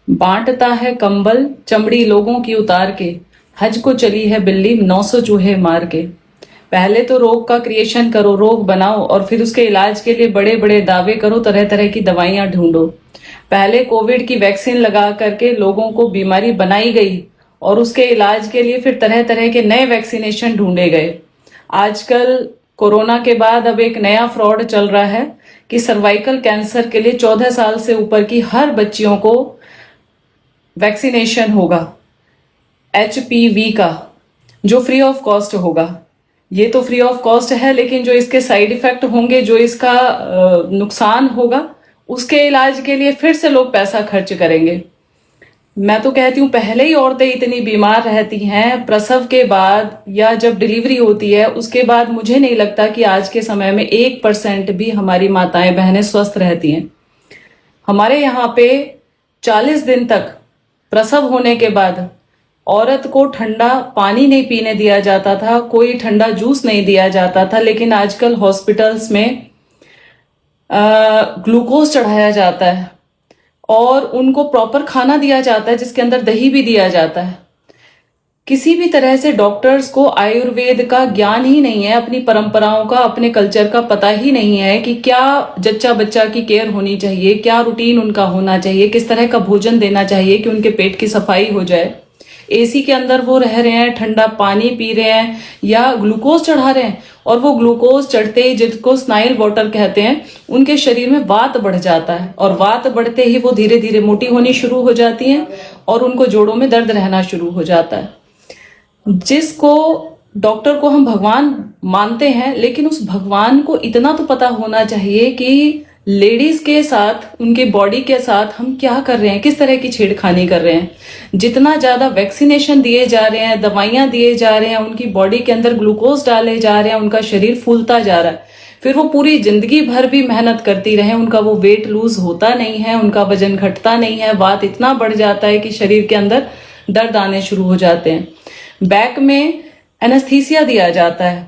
बांटता है कंबल चमड़ी लोगों की उतार के, हज को चली है बिल्ली 900 चूहे मार के। पहले तो रोग का क्रिएशन करो, रोग बनाओ और फिर उसके इलाज के लिए बड़े बड़े दावे करो, तरह तरह की दवाइयां ढूंढो। पहले कोविड की वैक्सीन लगा करके लोगों को बीमारी बनाई गई और उसके इलाज के लिए फिर तरह तरह के नए वैक्सीनेशन ढूंढे गए। आजकल कोरोना के बाद अब एक नया फ्रॉड चल रहा है कि सर्वाइकल कैंसर के लिए 14 साल से ऊपर की हर बच्चियों को वैक्सीनेशन होगा HPV का, जो फ्री ऑफ कॉस्ट होगा। ये तो फ्री ऑफ कॉस्ट है, लेकिन जो इसके साइड इफेक्ट होंगे, जो इसका नुकसान होगा, उसके इलाज के लिए फिर से लोग पैसा खर्च करेंगे। मैं तो कहती हूँ पहले ही औरतें इतनी बीमार रहती हैं, प्रसव के बाद या जब डिलीवरी होती है उसके बाद मुझे नहीं लगता कि आज के समय में 1% भी हमारी माताएं बहनें स्वस्थ रहती हैं। हमारे यहाँ पे 40 दिन तक प्रसव होने के बाद औरत को ठंडा पानी नहीं पीने दिया जाता था, कोई ठंडा जूस नहीं दिया जाता था, लेकिन आजकल हॉस्पिटल्स में ग्लूकोज चढ़ाया जाता है और उनको प्रॉपर खाना दिया जाता है जिसके अंदर दही भी दिया जाता है। किसी भी तरह से डॉक्टर्स को आयुर्वेद का ज्ञान ही नहीं है, अपनी परंपराओं का, अपने कल्चर का पता ही नहीं है कि क्या जच्चा बच्चा की केयर होनी चाहिए, क्या रूटीन उनका होना चाहिए, किस तरह का भोजन देना चाहिए कि उनके पेट की सफाई हो जाए। एसी के अंदर वो रह रहे हैं, ठंडा पानी पी रहे हैं या ग्लूकोज चढ़ा रहे हैं, और वो ग्लूकोज चढ़ते ही, जिसको स्नाइल वाटर कहते हैं, उनके शरीर में वात बढ़ जाता है और वात बढ़ते ही वो धीरे धीरे मोटी होनी शुरू हो जाती हैं और उनको जोड़ों में दर्द रहना शुरू हो जाता है। जिसको डॉक्टर को हम भगवान मानते हैं, लेकिन उस भगवान को इतना तो पता होना चाहिए कि लेडीज के साथ, उनके बॉडी के साथ हम क्या कर रहे हैं, किस तरह की छेड़खानी कर रहे हैं। जितना ज्यादा वैक्सीनेशन दिए जा रहे हैं, दवाइयां दिए जा रहे हैं, उनकी बॉडी के अंदर ग्लूकोज डाले जा रहे हैं, उनका शरीर फूलता जा रहा है। फिर वो पूरी जिंदगी भर भी मेहनत करती रहे, उनका वो वेट लूज होता नहीं है, उनका वजन घटता नहीं है, वात इतना बढ़ जाता है कि शरीर के अंदर दर्द आने शुरू हो जाते हैं। बैक में एनेस्थीसिया दिया जाता है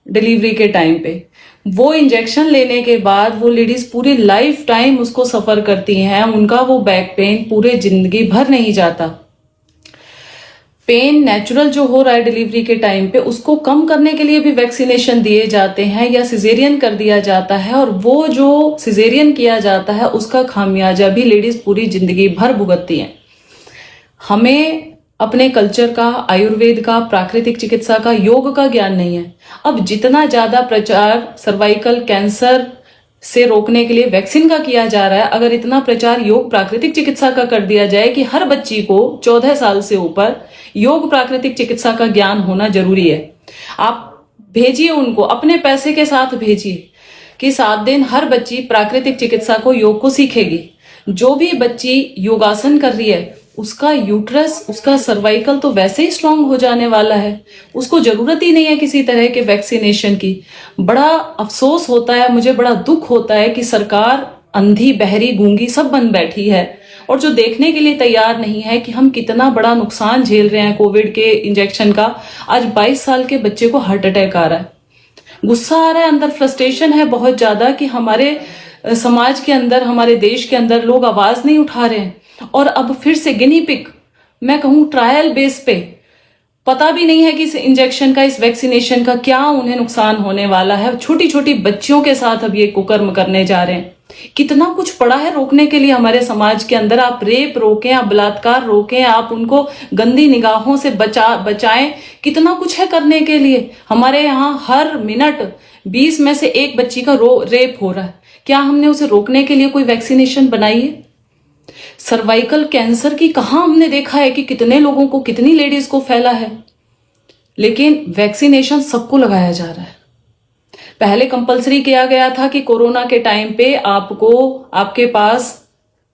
डिलीवरी के टाइम पे। वो इंजेक्शन लेने के बाद वो लेडीज पूरी लाइफ टाइम उसको सफर करती हैं, उनका वो बैक पेन पूरे जिंदगी भर नहीं जाता। पेन नेचुरल जो हो रहा है डिलीवरी के टाइम पे, उसको कम करने के लिए भी वैक्सीनेशन दिए जाते हैं या सिजेरियन कर दिया जाता है, और वो जो सिजेरियन किया जाता है उसका खामियाजा भी लेडीज पूरी जिंदगी भर भुगतती हैं। हमें अपने कल्चर का, आयुर्वेद का, प्राकृतिक चिकित्सा का, योग का ज्ञान नहीं है। अब जितना ज्यादा प्रचार सर्वाइकल कैंसर से रोकने के लिए वैक्सीन का किया जा रहा है, अगर इतना प्रचार योग प्राकृतिक चिकित्सा का कर दिया जाए कि हर बच्ची को 14 साल से ऊपर योग प्राकृतिक चिकित्सा का ज्ञान होना जरूरी है। आप भेजिए उनको, अपने पैसे के साथ भेजिए कि 7 दिन हर बच्ची प्राकृतिक चिकित्सा को, योग को सीखेगी। जो भी बच्ची योगासन कर रही है उसका यूट्रस, उसका सर्वाइकल तो वैसे ही स्ट्रांग हो जाने वाला है, उसको जरूरत ही नहीं है किसी तरह के वैक्सीनेशन की। बड़ा अफसोस होता है, मुझे बड़ा दुख होता है कि सरकार अंधी, बहरी, गूंगी सब बन बैठी है और जो देखने के लिए तैयार नहीं है कि हम कितना बड़ा नुकसान झेल रहे हैं कोविड के इंजेक्शन का। आज 22 साल के बच्चे को हार्ट अटैक आ रहा है। गुस्सा आ रहा है, अंदर फ्रस्ट्रेशन है बहुत ज्यादा कि हमारे समाज के अंदर, हमारे देश के अंदर लोग आवाज नहीं उठा रहे हैं। और अब फिर से गिनी पिग, मैं कहूं ट्रायल बेस पे, पता भी नहीं है कि इस इंजेक्शन का, इस वैक्सीनेशन का क्या उन्हें नुकसान होने वाला है। छोटी छोटी बच्चियों के साथ अब ये कुकर्म करने जा रहे हैं। कितना कुछ पड़ा है रोकने के लिए हमारे समाज के अंदर। आप रेप रोकें, आप बलात्कार रोकें, आप उनको गंदी निगाहों से बचाएं, कितना कुछ है करने के लिए। हमारे यहाँ हर मिनट 20 में से एक बच्ची का रेप हो रहा है। क्या हमने उसे रोकने के लिए कोई वैक्सीनेशन बनाई है? सर्वाइकल कैंसर की कहां हमने देखा है कि कितने लोगों को, कितनी लेडीज को फैला है, लेकिन वैक्सीनेशन सबको लगाया जा रहा है। पहले कंपलसरी किया गया था कि कोरोना के टाइम पे आपको, आपके पास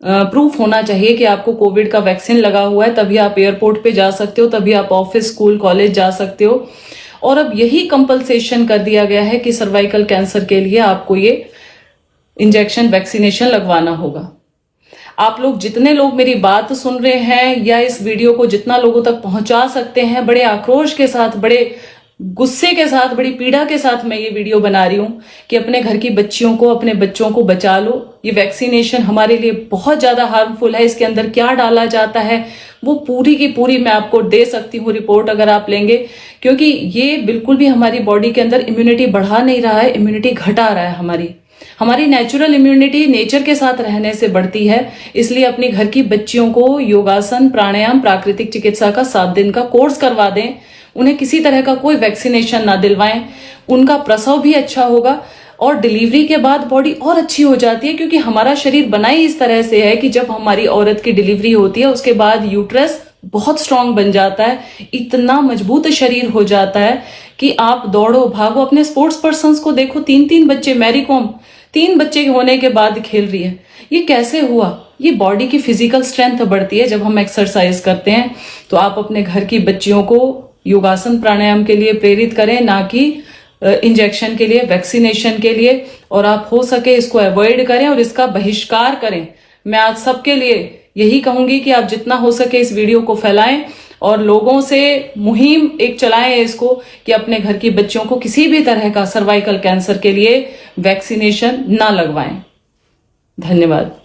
प्रूफ होना चाहिए कि आपको कोविड का वैक्सीन लगा हुआ है, तभी आप एयरपोर्ट पे जा सकते हो, तभी आप ऑफिस, स्कूल, कॉलेज जा सकते हो। और अब यही कंपलसेशन कर दिया गया है कि सर्वाइकल कैंसर के लिए आपको ये इंजेक्शन, वैक्सीनेशन लगवाना होगा। आप लोग, जितने लोग मेरी बात सुन रहे हैं या इस वीडियो को जितना लोगों तक पहुंचा सकते हैं, बड़े आक्रोश के साथ, बड़े गुस्से के साथ, बड़ी पीड़ा के साथ मैं ये वीडियो बना रही हूँ कि अपने घर की बच्चियों को, अपने बच्चों को बचा लो। ये वैक्सीनेशन हमारे लिए बहुत ज्यादा हार्मफुल है। इसके अंदर क्या डाला जाता है वो पूरी की पूरी मैं आपको दे सकती हूँ रिपोर्ट, अगर आप लेंगे, क्योंकि ये बिल्कुल भी हमारी बॉडी के अंदर इम्यूनिटी बढ़ा नहीं रहा है, इम्यूनिटी घटा रहा है। हमारी नेचुरल इम्यूनिटी नेचर के साथ रहने से बढ़ती है। इसलिए अपनी घर की बच्चियों को योगासन, प्राणायाम, प्राकृतिक चिकित्सा का 7 दिन का कोर्स करवा दें। उन्हें किसी तरह का कोई वैक्सीनेशन ना दिलवाएं। उनका प्रसव भी अच्छा होगा और डिलीवरी के बाद बॉडी और अच्छी हो जाती है, क्योंकि हमारा शरीर बना ही इस तरह से है कि जब हमारी औरत की डिलीवरी होती है उसके बाद यूट्रस बहुत स्ट्रांग बन जाता है, इतना मजबूत शरीर हो जाता है कि आप दौड़ो भागो। अपने स्पोर्ट्स पर्सन्स को देखो, 3-3 बच्चे, मैरी कॉम 3 बच्चे होने के बाद खेल रही है। ये कैसे हुआ? ये बॉडी की फिजिकल स्ट्रेंथ बढ़ती है जब हम एक्सरसाइज करते हैं। तो आप अपने घर की बच्चियों को योगासन, प्राणायाम के लिए प्रेरित करें, ना कि इंजेक्शन के लिए, वैक्सीनेशन के लिए। और आप हो सके इसको अवॉइड करें और इसका बहिष्कार करें। मैं आज सबके लिए यही कहूंगी कि आप जितना हो सके इस वीडियो को फैलाएं और लोगों से मुहिम एक चलाएं इसको कि अपने घर की बच्चियों को किसी भी तरह का सर्वाइकल कैंसर के लिए वैक्सीनेशन ना लगवाएं। धन्यवाद।